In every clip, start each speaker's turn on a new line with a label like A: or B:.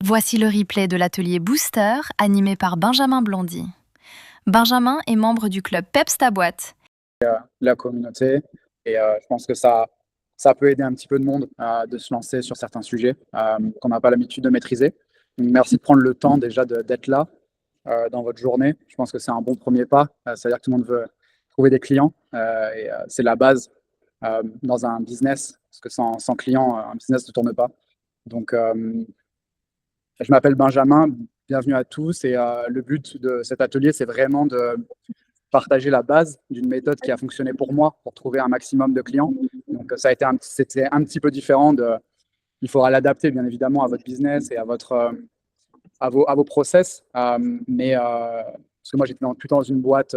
A: Voici le replay de l'atelier Booster animé par Benjamin Blondy. Benjamin est membre du club Peps ta boîte.
B: La communauté et je pense que ça peut aider un petit peu de monde de se lancer sur certains sujets qu'on n'a pas l'habitude de maîtriser. Donc, merci de prendre le temps déjà d'être là dans votre journée. Je pense que c'est un bon premier pas. C'est-à-dire que tout le monde veut trouver des clients et c'est la base dans un business, parce que sans clients, un business ne tourne pas. Donc, je m'appelle Benjamin, bienvenue à tous et le but de cet atelier, c'est vraiment de partager la base d'une méthode qui a fonctionné pour moi pour trouver un maximum de clients. Donc, c'était un petit peu différent. Il faudra l'adapter, bien évidemment, à votre business et à vos process. Parce que moi, j'étais plutôt dans une boîte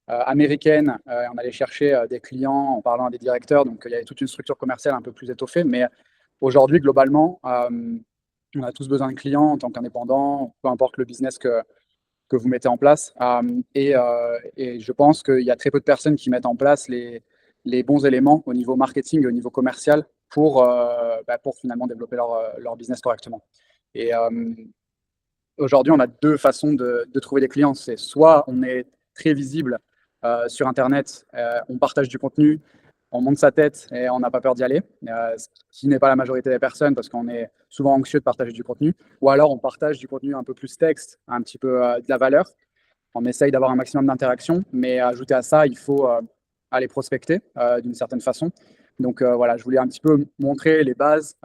B: américaine. On allait chercher des clients en parlant à des directeurs. Donc, il y avait toute une structure commerciale un peu plus étoffée. Mais aujourd'hui, globalement, on a tous besoin de clients en tant qu'indépendant, peu importe le business que vous mettez en place. Et je pense qu'il y a très peu de personnes qui mettent en place les bons éléments au niveau marketing et au niveau commercial pour finalement développer leur business correctement. Et aujourd'hui, on a deux façons de trouver des clients. C'est soit on est très visible sur Internet, on partage du contenu, on monte sa tête et on n'a pas peur d'y aller, ce qui n'est pas la majorité des personnes parce qu'on est souvent anxieux de partager du contenu. Ou alors on partage du contenu un peu plus texte, un petit peu de la valeur. On essaye d'avoir un maximum d'interaction, mais ajouter à ça, il faut aller prospecter d'une certaine façon. Donc voilà, je voulais un petit peu montrer les bases,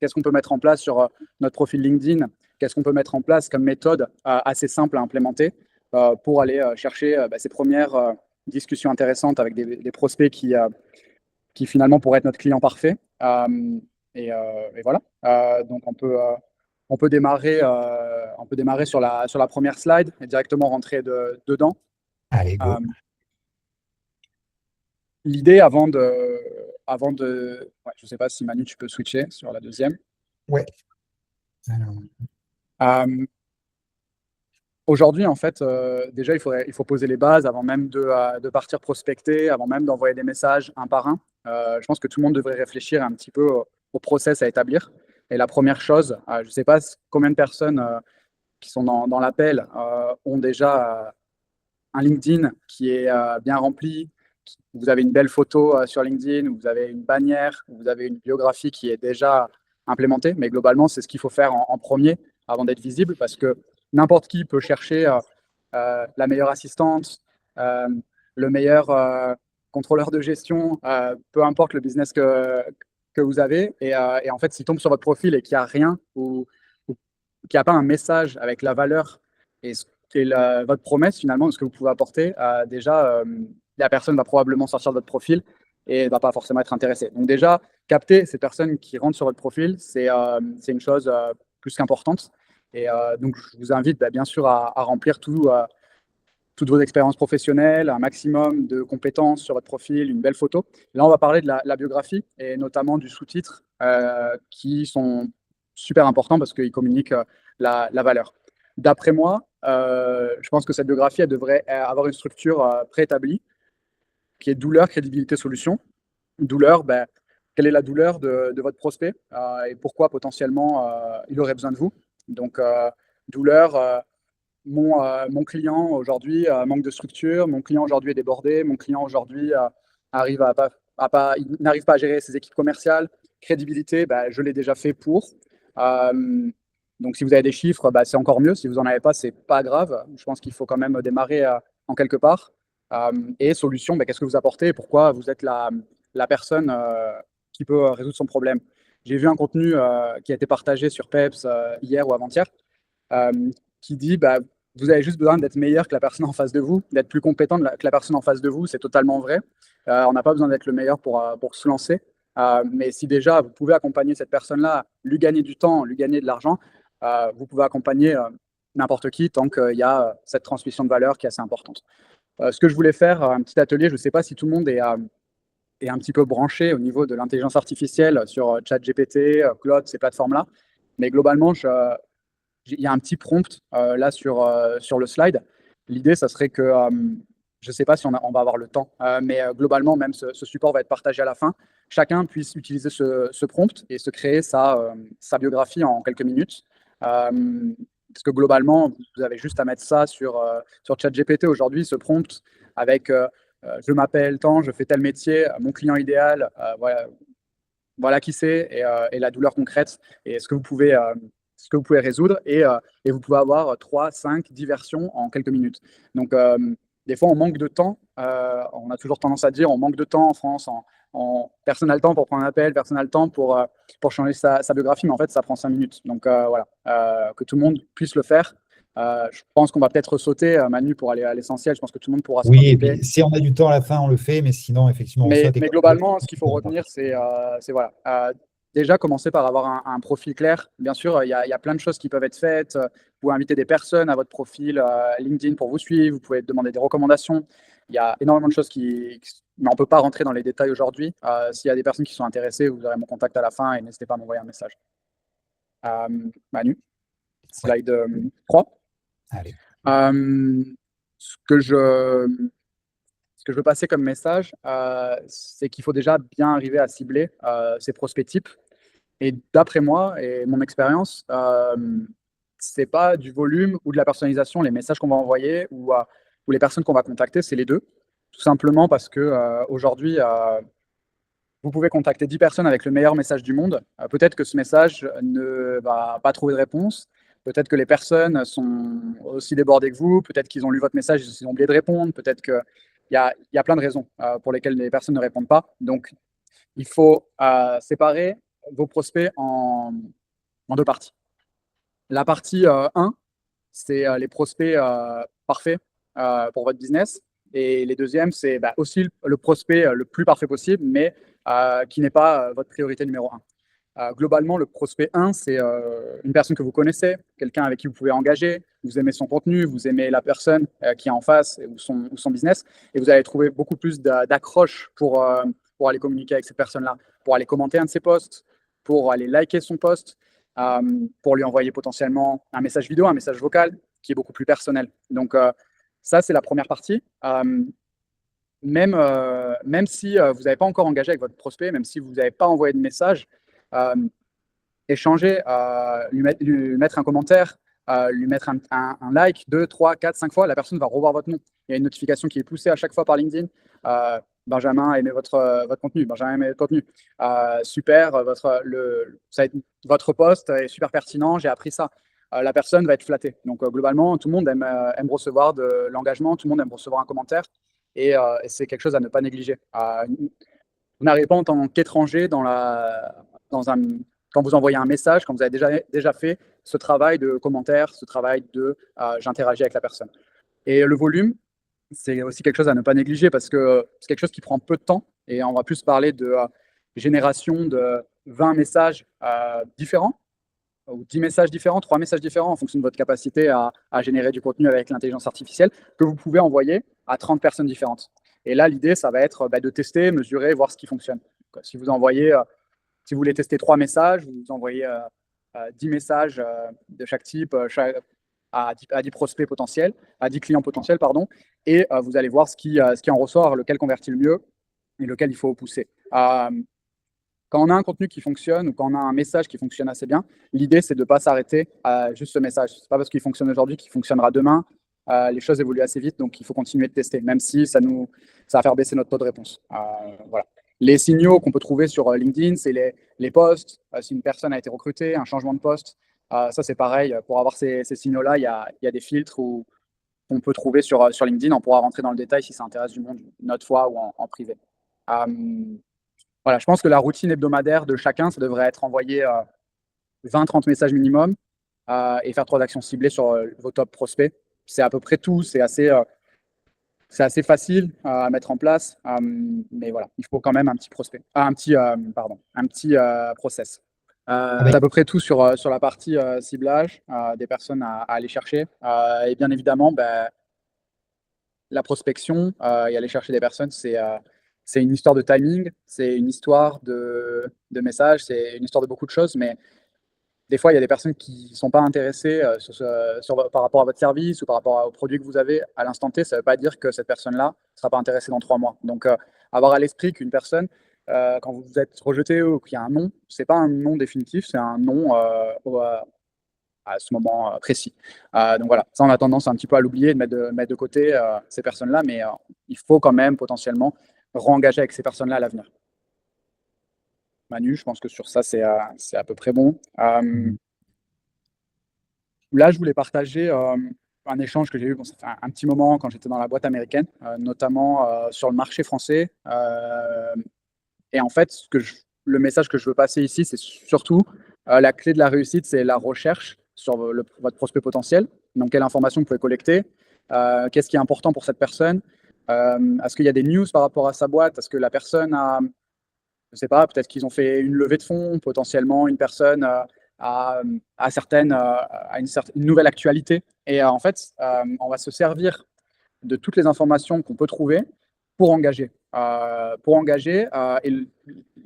B: qu'est-ce qu'on peut mettre en place sur notre profil LinkedIn, qu'est-ce qu'on peut mettre en place comme méthode assez simple à implémenter pour aller chercher ces premières discussions intéressantes avec des prospects qui finalement pourraient être notre client parfait. Et voilà. Donc on peut démarrer sur la première slide et directement rentrer dedans.
C: Allez, go.
B: L'idée avant de ouais, je ne sais pas si Manu, tu peux switcher sur la deuxième.
C: Ouais.
B: Aujourd'hui, en fait, déjà, il faut poser les bases avant même de partir prospecter, avant même d'envoyer des messages un par un. Je pense que tout le monde devrait réfléchir un petit peu au process à établir. Et la première chose, je ne sais pas combien de personnes qui sont dans l'appel ont déjà un LinkedIn qui est bien rempli. Vous avez une belle photo sur LinkedIn, vous avez une bannière, vous avez une biographie qui est déjà implémentée. Mais globalement, c'est ce qu'il faut faire en premier avant d'être visible parce que n'importe qui peut chercher la meilleure assistante, le meilleur contrôleur de gestion, peu importe le business que vous avez. Et en fait, s'il tombe sur votre profil et qu'il n'y a rien ou qu'il n'y a pas un message avec la valeur et votre promesse finalement de ce que vous pouvez apporter, déjà, la personne va probablement sortir de votre profil et ne va pas forcément être intéressée. Donc déjà, capter ces personnes qui rentrent sur votre profil, c'est une chose plus qu'importante. Et donc, je vous invite bien sûr à remplir toutes vos expériences professionnelles, un maximum de compétences sur votre profil, une belle photo. Là, on va parler de la biographie et notamment du sous-titre qui sont super importants parce qu'ils communiquent la valeur. D'après moi, je pense que cette biographie, elle devrait avoir une structure préétablie qui est douleur, crédibilité, solution. Douleur, quelle est la douleur de votre prospect et pourquoi potentiellement il aurait besoin de vous. Donc, douleur, mon client aujourd'hui manque de structure, mon client aujourd'hui est débordé, mon client aujourd'hui il n'arrive pas à gérer ses équipes commerciales. Crédibilité, je l'ai déjà fait pour. Donc, si vous avez des chiffres, c'est encore mieux. Si vous n'en avez pas, c'est pas grave. Je pense qu'il faut quand même démarrer en quelque part. Et solution, qu'est-ce que vous apportez et pourquoi vous êtes la personne qui peut résoudre son problème. J'ai vu un contenu qui a été partagé sur Peps hier ou avant-hier qui dit vous avez juste besoin d'être meilleur que la personne en face de vous, d'être plus compétent que la personne en face de vous. C'est totalement vrai. On n'a pas besoin d'être le meilleur pour se lancer. Mais si déjà vous pouvez accompagner cette personne-là, lui gagner du temps, lui gagner de l'argent, vous pouvez accompagner n'importe qui tant qu'il y a cette transmission de valeur qui est assez importante. Ce que je voulais faire, un petit atelier, je ne sais pas si tout le monde est un petit peu branché au niveau de l'intelligence artificielle sur ChatGPT, Claude, ces plateformes-là. Mais globalement, il y a un petit prompt là sur le slide. L'idée, ça serait que, je ne sais pas si on va avoir le temps, mais globalement, même ce support va être partagé à la fin. Chacun puisse utiliser ce prompt et se créer sa biographie en quelques minutes. Parce que globalement, vous avez juste à mettre ça sur ChatGPT aujourd'hui, ce prompt avec je m'appelle tant, je fais tel métier, mon client idéal, voilà qui c'est, et la douleur concrète, et ce que vous pouvez résoudre, et vous pouvez avoir 3, 5, 10 versions en quelques minutes. Donc, des fois, on manque de temps. On a toujours tendance à dire on manque de temps en France. Personne n'a le temps pour prendre un appel, personne n'a le temps pour changer sa biographie, mais en fait, ça prend 5 minutes. Donc, voilà, que tout le monde puisse le faire. Je pense qu'on va peut-être sauter, Manu, pour aller à l'essentiel. Je pense que tout le monde pourra s'en
C: Oui, et
B: occuper.
C: puis si on a du temps à la fin, on le fait, mais sinon, effectivement, on saute.
B: Mais globalement, ce qu'il faut retenir, c'est voilà. Déjà, commencer par avoir un profil clair. Bien sûr, il y a plein de choses qui peuvent être faites. Vous pouvez inviter des personnes à votre profil LinkedIn pour vous suivre. Vous pouvez demander des recommandations. Il y a énormément de choses mais on ne peut pas rentrer dans les détails aujourd'hui. S'il y a des personnes qui sont intéressées, vous aurez mon contact à la fin et n'hésitez pas à m'envoyer un message. Manu, slide 3.
C: Allez.
B: Ce que je veux passer comme message, c'est qu'il faut déjà bien arriver à cibler ces prospects types. Et d'après moi et mon expérience, c'est pas du volume ou de la personnalisation, les messages qu'on va envoyer ou les personnes qu'on va contacter, c'est les deux. Tout simplement parce que aujourd'hui, vous pouvez contacter 10 personnes avec le meilleur message du monde. Peut-être que ce message ne va pas trouver de réponse. Peut-être que les personnes sont aussi débordées que vous. Peut-être qu'ils ont lu votre message, ils ont oublié de répondre. Peut-être qu'il y a plein de raisons pour lesquelles les personnes ne répondent pas. Donc, il faut séparer vos prospects en deux parties. La partie 1, c'est les prospects parfaits pour votre business. Et les deuxièmes, c'est aussi le prospect le plus parfait possible, mais qui n'est pas votre priorité numéro 1. Globalement, le prospect 1, c'est une personne que vous connaissez, quelqu'un avec qui vous pouvez engager, vous aimez son contenu, vous aimez la personne qui est en face ou son business, et vous allez trouver beaucoup plus d'accroche pour aller communiquer avec cette personne-là, pour aller commenter un de ses posts, pour aller liker son post, pour lui envoyer potentiellement un message vidéo, un message vocal qui est beaucoup plus personnel. Donc, ça, c'est la première partie. Même si vous n'avez pas encore engagé avec votre prospect, même si vous n'avez pas envoyé de message, échanger, lui mettre un commentaire, lui mettre un like 2, 3, 4, 5 fois, la personne va revoir votre nom. Il y a une notification qui est poussée à chaque fois par LinkedIn. Benjamin a aimé votre contenu. Benjamin a aimé votre contenu. Super, votre post est super pertinent, j'ai appris ça. La personne va être flattée. Donc, globalement, tout le monde aime recevoir de l'engagement, tout le monde aime recevoir un commentaire. Et c'est quelque chose à ne pas négliger. Vous n'arrivez pas en tant qu'étranger quand vous envoyez un message, quand vous avez déjà fait ce travail de commentaire, ce travail de j'interagis avec la personne. Et le volume, c'est aussi quelque chose à ne pas négliger parce que c'est quelque chose qui prend peu de temps et on va plus parler de génération de 20 messages différents ou 10 messages différents, 3 messages différents en fonction de votre capacité à générer du contenu avec l'intelligence artificielle que vous pouvez envoyer à 30 personnes différentes. Et là, l'idée, ça va être de tester, mesurer, voir ce qui fonctionne. Si vous voulez tester 3 messages, vous envoyez 10 messages de chaque type à 10 prospects potentiels, à 10 clients potentiels, pardon, et vous allez voir ce qui en ressort, lequel convertit le mieux et lequel il faut pousser. Quand on a un contenu qui fonctionne ou quand on a un message qui fonctionne assez bien, l'idée, c'est de ne pas s'arrêter à juste ce message. Ce n'est pas parce qu'il fonctionne aujourd'hui qu'il fonctionnera demain. Les choses évoluent assez vite, donc il faut continuer de tester, même si ça va faire baisser notre taux de réponse. Voilà. Les signaux qu'on peut trouver sur LinkedIn, c'est les posts. Si une personne a été recrutée, un changement de poste, ça c'est pareil. Pour avoir ces signaux-là, il y a des filtres qu'on peut trouver sur LinkedIn. On pourra rentrer dans le détail si ça intéresse du monde une autre fois ou en privé. Voilà, je pense que la routine hebdomadaire de chacun, ça devrait être envoyer 20-30 messages minimum et faire 3 actions ciblées sur vos top prospects. C'est à peu près tout. C'est assez facile à mettre en place, mais voilà, il faut quand même un petit process. C'est à peu près tout sur la partie ciblage des personnes à aller chercher. Et bien évidemment, la prospection et aller chercher des personnes, c'est une histoire de timing, c'est une histoire de message, c'est une histoire de beaucoup de choses, mais des fois, il y a des personnes qui ne sont pas intéressées par rapport à votre service ou par rapport au produit que vous avez à l'instant T. Ça ne veut pas dire que cette personne-là ne sera pas intéressée dans 3 mois. Donc, avoir à l'esprit qu'une personne, quand vous êtes rejeté ou qu'il y a un non, ce n'est pas un non définitif, c'est un non à ce moment précis. Donc voilà, ça on a tendance un petit peu à l'oublier, de mettre de côté ces personnes-là, mais il faut quand même potentiellement re-engager avec ces personnes-là à l'avenir. Manu, je pense que sur ça, c'est à peu près bon. Là, je voulais partager un échange que j'ai eu, ça fait un petit moment quand j'étais dans la boîte américaine, notamment sur le marché français. Et en fait, le message que je veux passer ici, c'est surtout la clé de la réussite, c'est la recherche sur votre prospect potentiel. Donc, quelle information vous pouvez collecter, qu'est-ce qui est important pour cette personne, est-ce qu'il y a des news par rapport à sa boîte, est-ce que la personne a, je ne sais pas, peut-être qu'ils ont fait une levée de fonds, potentiellement une personne a une nouvelle actualité. Et en fait, on va se servir de toutes les informations qu'on peut trouver pour engager. Et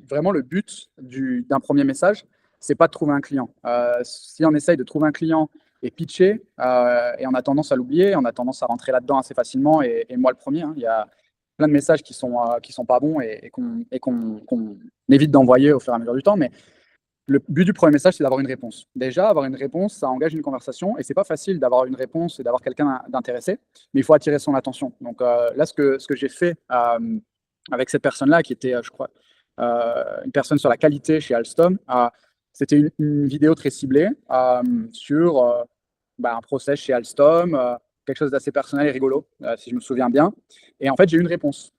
B: vraiment, le but d'un premier message, c'est pas de trouver un client. Si on essaye de trouver un client et pitcher, et on a tendance à l'oublier, on a tendance à rentrer là-dedans assez facilement, et moi le premier, il y a plein de messages qui sont pas bons et qu'on évite d'envoyer au fur et à mesure du temps. Mais le but du premier message, c'est d'avoir une réponse. Déjà, avoir une réponse, ça engage une conversation, et c'est pas facile d'avoir une réponse et d'avoir quelqu'un d'intéressé, mais il faut attirer son attention. Donc là, ce que j'ai fait avec cette personne-là, qui était, je crois, une personne sur la qualité chez Alstom, c'était une vidéo très ciblée sur un process chez Alstom, quelque chose d'assez personnel et rigolo, si je me souviens bien. Et en fait, j'ai eu une réponse.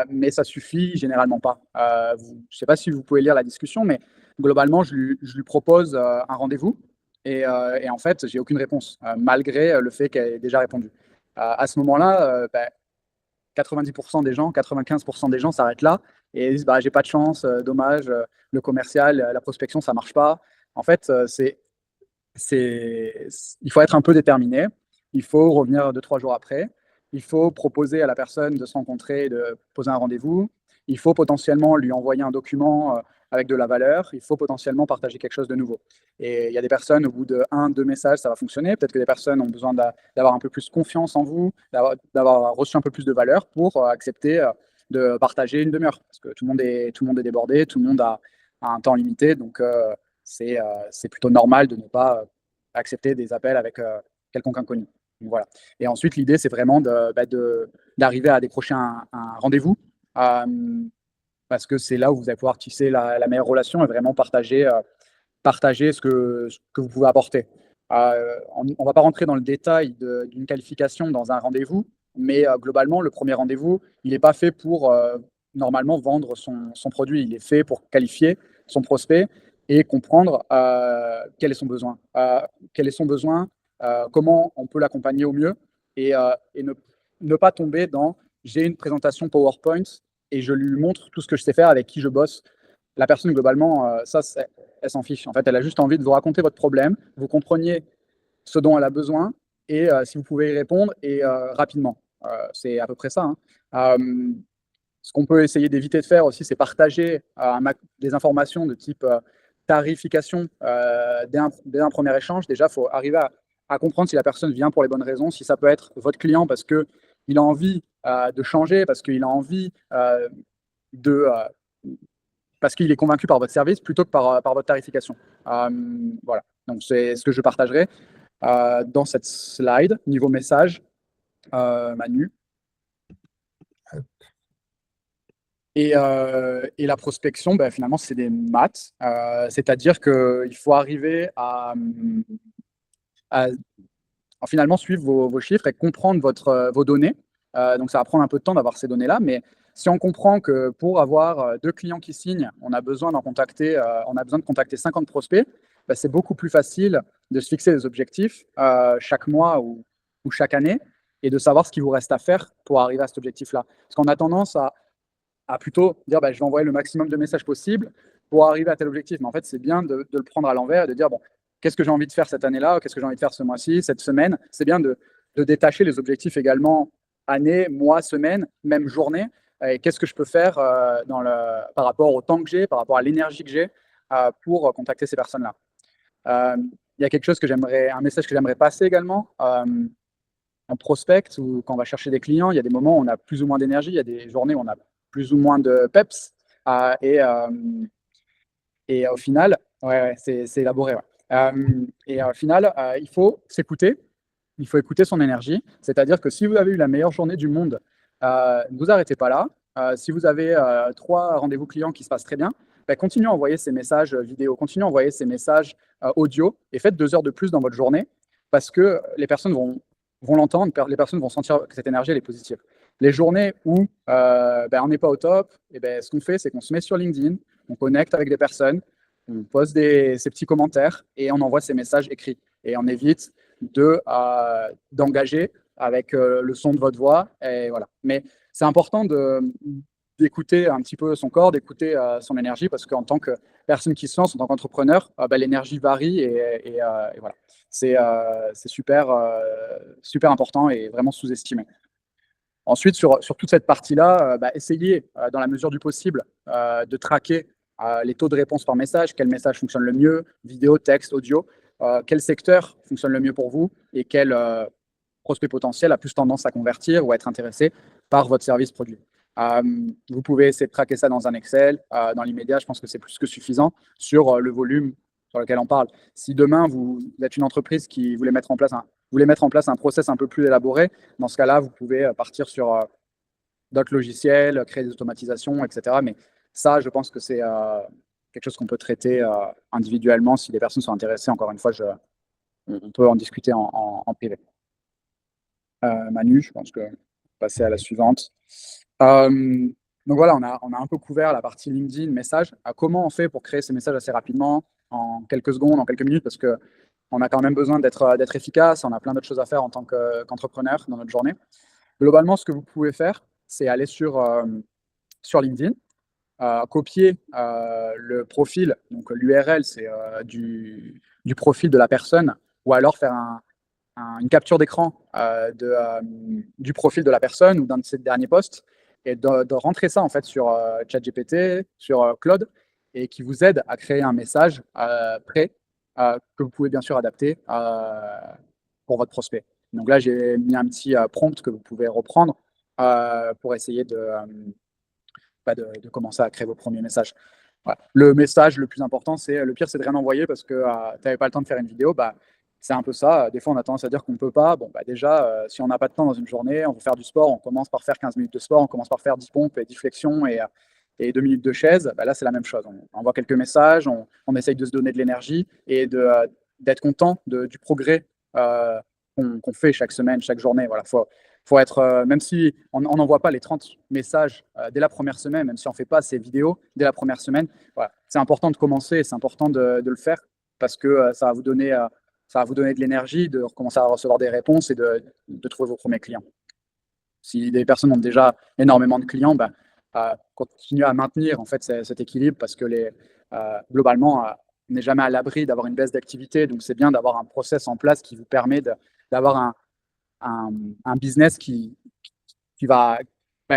B: Mais ça suffit généralement pas. Je ne sais pas si vous pouvez lire la discussion, mais globalement, je lui propose un rendez-vous. Et en fait, j'ai aucune réponse, malgré le fait qu'elle ait déjà répondu. À ce moment-là, 90% des gens, 95% des gens s'arrêtent là et disent j'ai pas de chance, dommage, le commercial, la prospection, ça marche pas. En fait, il faut être un peu déterminé. Il faut revenir 2-3 jours après. Il faut proposer à la personne de se rencontrer, de poser un rendez-vous. Il faut potentiellement lui envoyer un document avec de la valeur. Il faut potentiellement partager quelque chose de nouveau. Et il y a des personnes, au bout de 1-2 messages, ça va fonctionner. Peut-être que des personnes ont besoin d'avoir un peu plus confiance en vous, d'avoir reçu un peu plus de valeur pour accepter de partager une demi-heure. Parce que tout le monde est débordé, tout le monde a un temps limité. Donc, c'est plutôt normal de ne pas accepter des appels avec quelconque inconnu. Donc, voilà. Et ensuite, l'idée, c'est vraiment d'arriver à décrocher un rendez-vous, parce que c'est là où vous allez pouvoir tisser la meilleure relation et vraiment partager ce que vous pouvez apporter. On ne va pas rentrer dans le détail d'une qualification dans un rendez-vous, mais globalement, le premier rendez-vous, il n'est pas fait pour normalement vendre son produit. Il est fait pour qualifier son prospect et comprendre quel est son besoin. Comment on peut l'accompagner au mieux, et ne pas tomber dans j'ai une présentation PowerPoint et je lui montre tout ce que je sais faire, avec qui je bosse. La personne, globalement, elle s'en fiche. En fait, elle a juste envie de vous raconter votre problème, vous compreniez ce dont elle a besoin, et si vous pouvez y répondre, et rapidement. C'est à peu près ça. Ce qu'on peut essayer d'éviter de faire aussi, c'est partager des informations de type tarification dès un premier échange. Déjà, il faut arriver à comprendre si la personne vient pour les bonnes raisons, si ça peut être votre client parce qu'il a envie de changer, parce qu'il a envie parce qu'il est convaincu par votre service plutôt que par votre tarification. Voilà, donc c'est ce que je partagerai dans cette slide. Niveau message, Manu. Et la prospection, finalement, c'est des maths. C'est-à-dire qu'il faut arriver à finalement suivre vos chiffres et comprendre vos données. Donc, ça va prendre un peu de temps d'avoir ces données-là, mais si on comprend que pour avoir 2 clients qui signent, on a besoin de contacter 50 prospects, c'est beaucoup plus facile de se fixer des objectifs chaque mois ou chaque année, et de savoir ce qu'il vous reste à faire pour arriver à cet objectif-là. Parce qu'on a tendance à plutôt dire je vais envoyer le maximum de messages possible pour arriver à tel objectif. Mais en fait, c'est bien de le prendre à l'envers et de dire qu'est-ce que j'ai envie de faire cette année-là, qu'est-ce que j'ai envie de faire ce mois-ci, cette semaine. C'est bien de détacher les objectifs également année, mois, semaine, même journée. Et qu'est-ce que je peux faire par rapport au temps que j'ai, par rapport à l'énergie que j'ai pour contacter ces personnes-là. Il y a quelque chose un message que j'aimerais passer également. En prospect ou quand on va chercher des clients, il y a des moments où on a plus ou moins d'énergie, il y a des journées où on a plus ou moins de peps. Et au final, c'est élaboré. Ouais. Et au final, il faut s'écouter, il faut écouter son énergie. C'est-à-dire que si vous avez eu la meilleure journée du monde, ne vous arrêtez pas là. Si vous avez 3 rendez-vous clients qui se passent très bien, bah, continuez à envoyer ces messages vidéo, continuez à envoyer ces messages audio et faites 2 heures de plus dans votre journée parce que les personnes vont l'entendre, les personnes vont sentir que cette énergie elle est positive. Les journées où on n'est pas au top, et ce qu'on fait, c'est qu'on se met sur LinkedIn, on connecte avec des personnes, on pose ces petits commentaires et on envoie ces messages écrits. Et on évite d'engager avec le son de votre voix. Et voilà. Mais c'est important d'écouter un petit peu son corps, d'écouter son énergie, parce qu'en tant que personne qui se lance, en tant qu'entrepreneur, l'énergie varie et voilà. C'est super, super important et vraiment sous-estimé. Ensuite, sur toute cette partie-là, essayez, dans la mesure du possible, de traquer les taux de réponse par message, quel message fonctionne le mieux, vidéo, texte, audio, quel secteur fonctionne le mieux pour vous et quel prospect potentiel a plus tendance à convertir ou à être intéressé par votre service produit. Vous pouvez essayer de traquer ça dans un Excel. Dans l'immédiat, je pense que c'est plus que suffisant sur le volume sur lequel on parle. Si demain, vous êtes une entreprise qui voulait mettre en place un process un peu plus élaboré, dans ce cas-là, vous pouvez partir sur d'autres logiciels, créer des automatisations, etc. Mais ça, je pense que c'est quelque chose qu'on peut traiter individuellement si les personnes sont intéressées. Encore une fois, on peut en discuter en privé. Manu, je pense que passer à la suivante. Donc voilà, on a un peu couvert la partie LinkedIn, message. Comment on fait pour créer ces messages assez rapidement, en quelques secondes, en quelques minutes, parce qu'on a quand même besoin d'être efficace, on a plein d'autres choses à faire en tant qu'entrepreneur dans notre journée. Globalement, ce que vous pouvez faire, c'est aller sur LinkedIn, copier le profil, donc l'URL, c'est du profil de la personne, ou alors faire une capture d'écran du profil de la personne ou d'un de ses derniers posts et de rentrer ça en fait sur ChatGPT, sur Claude, et qui vous aide à créer un message prêt que vous pouvez bien sûr adapter pour votre prospect. Donc là, j'ai mis un petit prompt que vous pouvez reprendre pour essayer de commencer à créer vos premiers messages. Voilà. Le message le plus important, le pire, c'est de rien envoyer parce que tu n'avais pas le temps de faire une vidéo. C'est un peu ça. Des fois, on a tendance à dire qu'on ne peut pas. Bon, déjà, si on n'a pas de temps dans une journée, on veut faire du sport, on commence par faire 15 minutes de sport, on commence par faire 10 pompes et 10 flexions et 2 minutes de chaise. Là, c'est la même chose. On envoie quelques messages, on essaye de se donner de l'énergie et d'être content du progrès qu'on fait chaque semaine, chaque journée. Voilà, faut être, même si on n'envoie pas les 30 messages dès la première semaine, même si on ne fait pas ces vidéos dès la première semaine, voilà, c'est important de commencer, c'est important de le faire parce que ça va vous donner de l'énergie, de commencer à recevoir des réponses et de trouver vos premiers clients. Si des personnes ont déjà énormément de clients, continuez à maintenir en fait cet équilibre parce que globalement, on n'est jamais à l'abri d'avoir une baisse d'activité. Donc, c'est bien d'avoir un process en place qui vous permet d'avoir un business qui va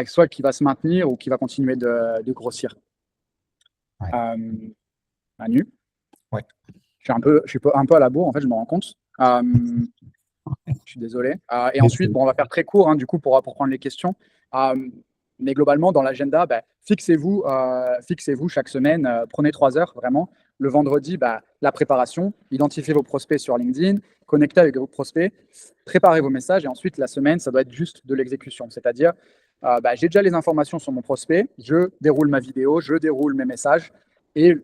B: soit qui va se maintenir ou qui va continuer de grossir.
C: Ouais.
B: Manu,
C: ouais.
B: Je suis un peu à la bourre, en fait, je me rends compte. Je suis désolé. Et ensuite, on va faire très court, hein, du coup, pour prendre les questions. Mais globalement, dans l'agenda, fixez-vous chaque semaine, prenez 3 heures, vraiment. Le vendredi, la préparation, identifiez vos prospects sur LinkedIn, connectez avec vos prospects, préparez vos messages. Et ensuite, la semaine, ça doit être juste de l'exécution. C'est-à-dire, j'ai déjà les informations sur mon prospect, je déroule ma vidéo, je déroule mes messages. Et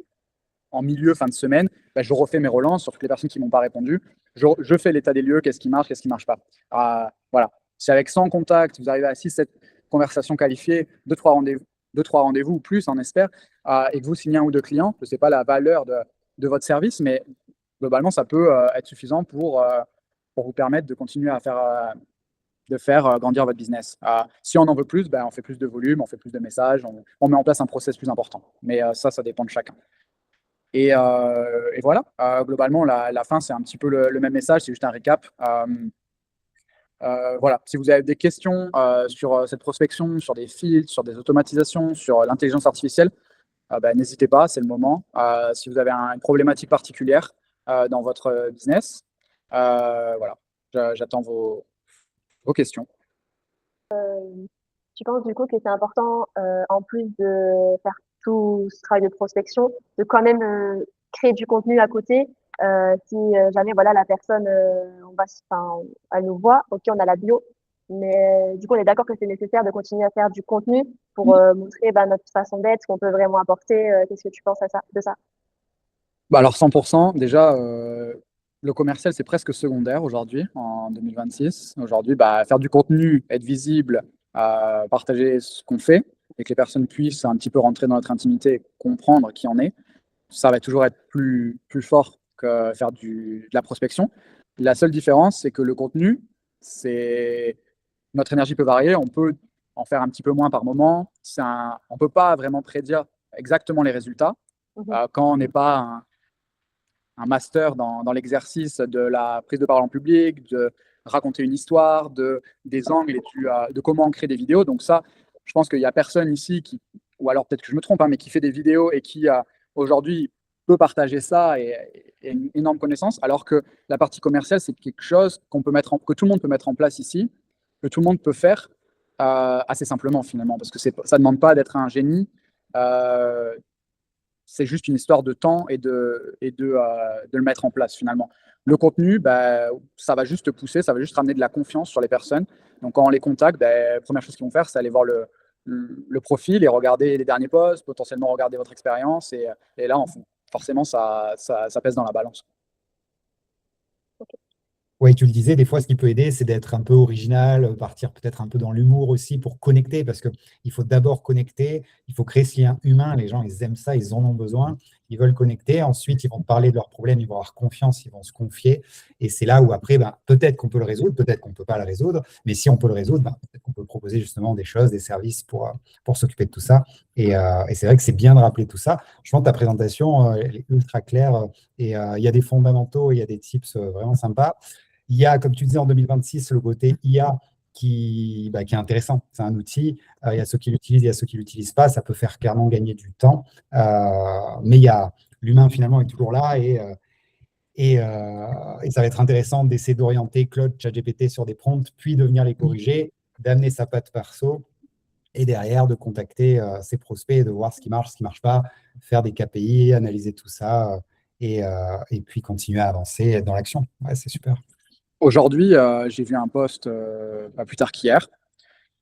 B: en milieu, fin de semaine, je refais mes relances sur toutes les personnes qui ne m'ont pas répondu. Je fais l'état des lieux, qu'est-ce qui marche, qu'est-ce qui ne marche pas. Voilà. Si avec 100 contacts, vous arrivez à 6-7 conversations qualifiées, 2-3 rendez-vous ou plus, on espère, et que vous signez 1 ou 2 clients, je ne sais pas la valeur de votre service, mais globalement, ça peut être suffisant pour vous permettre de continuer à faire grandir votre business. Si on en veut plus, on fait plus de volume, on fait plus de messages, on met en place un process plus important. Mais ça dépend de chacun. Et voilà, globalement, la fin, c'est un petit peu le même message, c'est juste un récap. Voilà, si vous avez des questions sur cette prospection, sur des filtres, sur des automatisations, sur l'intelligence artificielle, n'hésitez pas, c'est le moment. Si vous avez une problématique particulière dans votre business, voilà, j'attends vos questions.
D: Tu penses du coup que c'est important, en plus de faire tout ce travail de prospection, de quand même créer du contenu à côté Si jamais voilà la personne, elle nous voit, ok, on a la bio, mais du coup, on est d'accord que c'est nécessaire de continuer à faire du contenu pour montrer notre façon d'être, ce qu'on peut vraiment apporter. Qu'est-ce que tu penses de ça?
B: Bah alors 100%, déjà, le commercial, c'est presque secondaire aujourd'hui, en 2026. Aujourd'hui, faire du contenu, être visible, partager ce qu'on fait et que les personnes puissent un petit peu rentrer dans notre intimité et comprendre qui on est, ça va toujours être plus fort que faire de la prospection. La seule différence, c'est que le contenu, notre énergie peut varier, on peut en faire un petit peu moins par moment. On ne peut pas vraiment prédire exactement les résultats quand on n'est pas un master dans l'exercice de la prise de parole en public, de raconter une histoire, des angles de comment créer des vidéos. Donc ça, je pense qu'il n'y a personne ici ou alors peut-être que je me trompe, mais qui fait des vidéos et qui aujourd'hui peut partager ça et une énorme connaissance, alors que la partie commerciale, c'est quelque chose que tout le monde peut mettre en place ici, que tout le monde peut faire assez simplement finalement, parce que ça ne demande pas d'être un génie. C'est juste une histoire de temps et de le mettre en place finalement. Le contenu, ça va juste te pousser, ça va juste ramener de la confiance sur les personnes. Donc quand on les contacte, la première chose qu'ils vont faire, c'est aller voir le profil et regarder les derniers posts, potentiellement regarder votre expérience. Et là, forcément, ça pèse dans la balance.
C: Oui, tu le disais, des fois, ce qui peut aider, c'est d'être un peu original, partir peut-être un peu dans l'humour aussi pour connecter, parce qu'il faut d'abord connecter, il faut créer ce lien humain. Les gens, ils aiment ça, ils en ont besoin, ils veulent connecter. Ensuite, ils vont te parler de leurs problèmes, ils vont avoir confiance, ils vont se confier. Et c'est là où après, peut-être qu'on peut le résoudre, peut-être qu'on ne peut pas le résoudre, mais si on peut le résoudre, peut-être qu'on peut proposer justement des choses, des services pour s'occuper de tout ça. Et c'est vrai que c'est bien de rappeler tout ça. Je pense que ta présentation, elle est ultra claire et il y a des fondamentaux, il y a des tips vraiment sympas. Il y a, comme tu disais, en 2026, le côté IA qui est intéressant. C'est un outil. Il y a ceux qui l'utilisent, il y a ceux qui ne l'utilisent pas. Ça peut faire clairement gagner du temps. Mais l'humain, finalement, est toujours là. Et ça va être intéressant d'essayer d'orienter Claude, ChatGPT sur des prompts, puis de venir les corriger, d'amener sa patte perso et derrière de contacter ses prospects, de voir ce qui marche, ce qui ne marche pas, faire des KPI, analyser tout ça et puis continuer à avancer dans l'action. Ouais, c'est super.
B: Aujourd'hui, j'ai vu un post pas plus tard qu'hier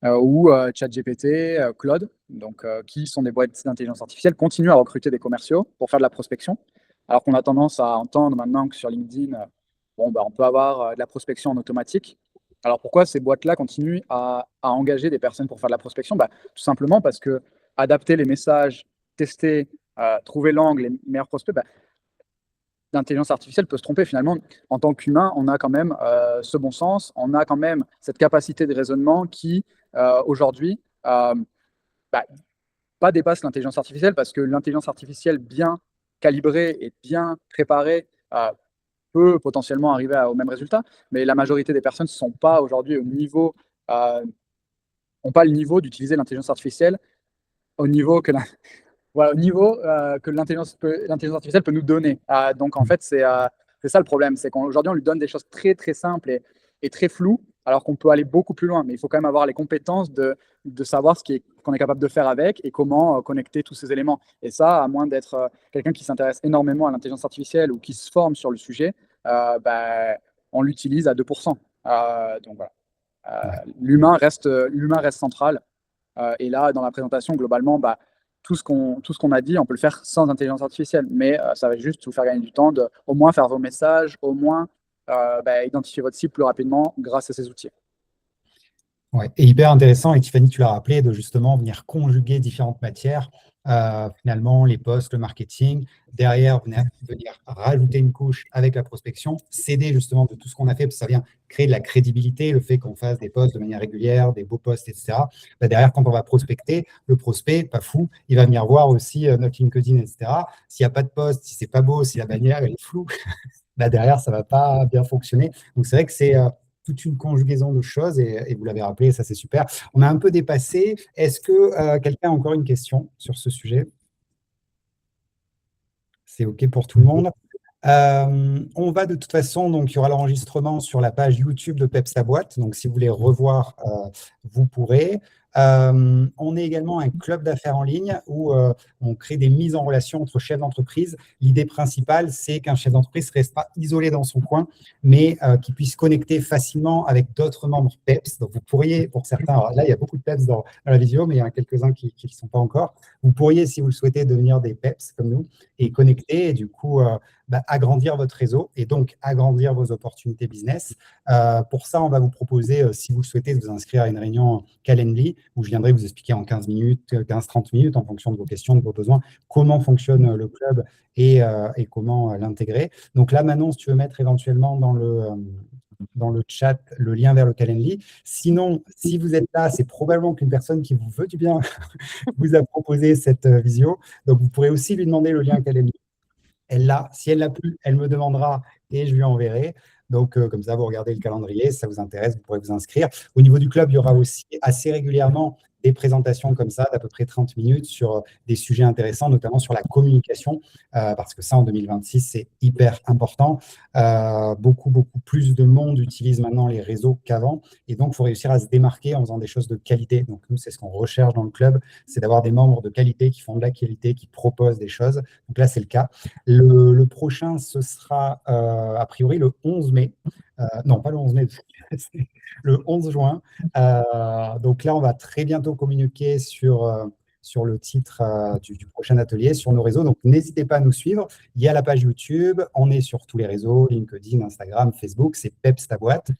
B: où ChatGPT, Claude, qui sont des boîtes d'intelligence artificielle, continuent à recruter des commerciaux pour faire de la prospection. Alors qu'on a tendance à entendre maintenant que sur LinkedIn, on peut avoir de la prospection en automatique. Alors pourquoi ces boîtes-là continuent à engager des personnes pour faire de la prospection? Tout simplement parce que adapter les messages, tester, trouver l'angle, les meilleurs prospects, l'intelligence artificielle peut se tromper finalement. En tant qu'humain, on a quand même ce bon sens, on a quand même cette capacité de raisonnement qui, aujourd'hui, pas dépasse l'intelligence artificielle, parce que l'intelligence artificielle bien calibrée et bien préparée peut potentiellement arriver au même résultat, mais la majorité des personnes ne sont pas aujourd'hui n'ont pas le niveau d'utiliser l'intelligence artificielle au niveau que l'intelligence artificielle peut nous donner. Donc en fait, c'est ça le problème, c'est qu'aujourd'hui on lui donne des choses très très simples et très floues, alors qu'on peut aller beaucoup plus loin, mais il faut quand même avoir les compétences de savoir qu'on est capable de faire avec et comment connecter tous ces éléments. Et ça, à moins d'être quelqu'un qui s'intéresse énormément à l'intelligence artificielle ou qui se forme sur le sujet, on l'utilise à 2%. Donc voilà. L'humain reste central. Et là, dans la présentation, globalement, tout ce qu'on a dit, on peut le faire sans intelligence artificielle, mais ça va juste vous faire gagner du temps, au moins faire vos messages, au moins identifier votre cible plus rapidement grâce à ces outils.
C: Ouais, et hyper intéressant, et Tiffany, tu l'as rappelé, de justement venir conjuguer différentes matières, finalement les posts, le marketing, derrière venir rajouter une couche avec la prospection, s'aider justement de tout ce qu'on a fait, parce que ça vient créer de la crédibilité, le fait qu'on fasse des posts de manière régulière, des beaux posts, etc. Derrière, quand on va prospecter, le prospect, pas fou, il va venir voir aussi notre LinkedIn, etc. S'il n'y a pas de post, si c'est pas beau, si la bannière est floue, derrière, ça ne va pas bien fonctionner. Donc c'est vrai que c'est toute une conjugaison de choses et vous l'avez rappelé, ça c'est super. On a un peu dépassé. Est-ce que quelqu'un a encore une question sur ce sujet? C'est OK pour tout le monde. On va de toute façon, donc il y aura l'enregistrement sur la page YouTube de Peps à boîte. Donc si vous voulez revoir, vous pourrez. On est également un club d'affaires en ligne où on crée des mises en relation entre chefs d'entreprise. L'idée principale, c'est qu'un chef d'entreprise ne reste pas isolé dans son coin, mais qu'il puisse connecter facilement avec d'autres membres PEPS. Donc, vous pourriez, pour certains, alors là, il y a beaucoup de PEPS dans la vidéo, mais il y en a quelques-uns qui ne le sont pas encore. Vous pourriez, si vous le souhaitez, devenir des PEPS comme nous et connecter et du coup agrandir votre réseau et donc agrandir vos opportunités business. Pour ça, on va vous proposer, si vous le souhaitez, de vous inscrire à une réunion Calendly où je viendrai vous expliquer en 15 minutes, 15-30 minutes, en fonction de vos questions, de vos besoins, comment fonctionne le club et comment l'intégrer. Donc là, Manon, si tu veux mettre éventuellement dans le chat le lien vers le Calendly. Sinon, si vous êtes là, c'est probablement qu'une personne qui vous veut du bien vous a proposé cette visio. Donc, vous pourrez aussi lui demander le lien Calendly. Elle l'a. Si elle l'a plus, elle me demandera et je lui enverrai. Donc, comme ça, vous regardez le calendrier. Si ça vous intéresse, vous pourrez vous inscrire. Au niveau du club, il y aura aussi assez régulièrement des présentations comme ça, d'à peu près 30 minutes sur des sujets intéressants, notamment sur la communication, parce que ça, en 2026, c'est hyper important. Beaucoup plus de monde utilise maintenant les réseaux qu'avant. Et donc, il faut réussir à se démarquer en faisant des choses de qualité. Donc, nous, c'est ce qu'on recherche dans le club, c'est d'avoir des membres de qualité qui font de la qualité, qui proposent des choses. Donc là, c'est le cas. Le prochain, ce sera a priori le 11 mai. Non, pas le 11 mai, c'est le 11 juin. Donc là, on va très bientôt communiquer sur le titre du prochain atelier, sur nos réseaux. Donc, n'hésitez pas à nous suivre. Il y a la page YouTube. On est sur tous les réseaux, LinkedIn, Instagram, Facebook. C'est Peps ta boîte.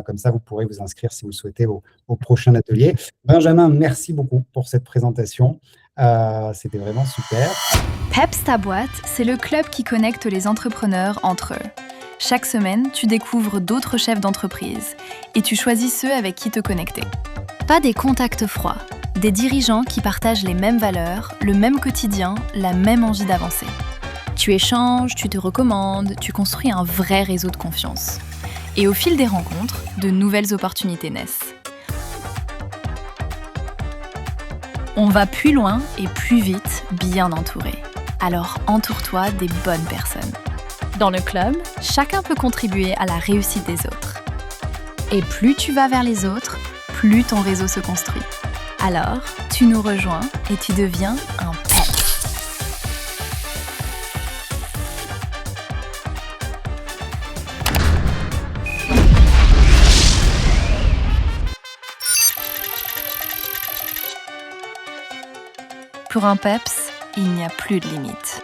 C: Comme ça, vous pourrez vous inscrire si vous le souhaitez au prochain atelier. Benjamin, merci beaucoup pour cette présentation. C'était vraiment super.
A: Peps ta boîte, c'est le club qui connecte les entrepreneurs entre eux. Chaque semaine, tu découvres d'autres chefs d'entreprise et tu choisis ceux avec qui te connecter. Pas des contacts froids, des dirigeants qui partagent les mêmes valeurs, le même quotidien, la même envie d'avancer. Tu échanges, tu te recommandes, tu construis un vrai réseau de confiance. Et au fil des rencontres, de nouvelles opportunités naissent. On va plus loin et plus vite, bien entouré. Alors entoure-toi des bonnes personnes. Dans le club, chacun peut contribuer à la réussite des autres. Et plus tu vas vers les autres, plus ton réseau se construit. Alors, tu nous rejoins et tu deviens un PEP. Pour un PEPS, il n'y a plus de limite.